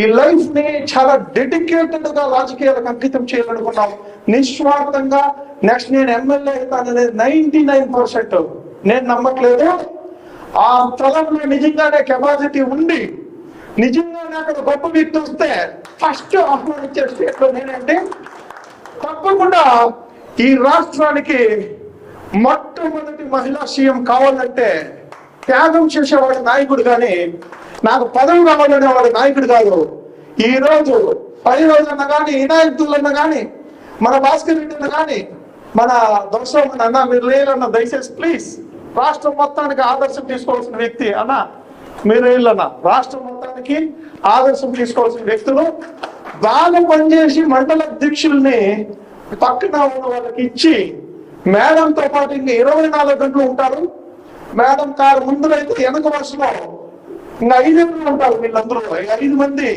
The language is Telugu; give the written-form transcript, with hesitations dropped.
ఈ లైఫ్ ని చాలా డెడికేటెడ్ గా రాజకీయాలకు అంకితం చేయాలనుకున్నాం, నిస్వార్థంగా. నెక్స్ట్ నేను ఎమ్మెల్యే అవుతాననేది 99% నేను నమ్మట్లేదు. ఆ స్థలంలో నిజంగానే కెపాసిటీ ఉండి నిజంగానే అక్కడ గొప్ప వ్యక్తి వస్తే ఫస్ట్ ఆహ్వానించే స్టేట్ లో నేనంటే తప్పకుండా ఈ రాష్ట్రానికి మొట్టమొదటి మహిళా సీఎం కావాలంటే త్యాగం చేసేవాడు నాయకుడు కానీ నాకు పదవి కావాలనే వాడు నాయకుడు కాదు. ఈ రోజు 10 రోజులన్నా కానీ, వినాయకులన్నా కానీ, మన భాస్కర్ రెడ్డి అన్న కానీ, మన దొరసోమన్ అన్న మీరు లేరన్న దయచేసి ప్లీజ్, రాష్ట్రం మొత్తానికి ఆదర్శం తీసుకోవాల్సిన వ్యక్తి అన్న మీరు లేరన్న, రాష్ట్రం మొత్తానికి ఆదర్శం తీసుకోవాల్సిన వ్యక్తులు. బాగా పనిచేసి మండల అధ్యక్షుల్ని పక్కన ఉన్న వాళ్ళకి ఇచ్చి మేడంతో పాటు ఇంకా 24 గంటలు ఉంటారు. మేడం కారు ముందులైతే వెనక వరుసలో ఇంకా 5 ఉంటారు. వీళ్ళందరూ 5 మంది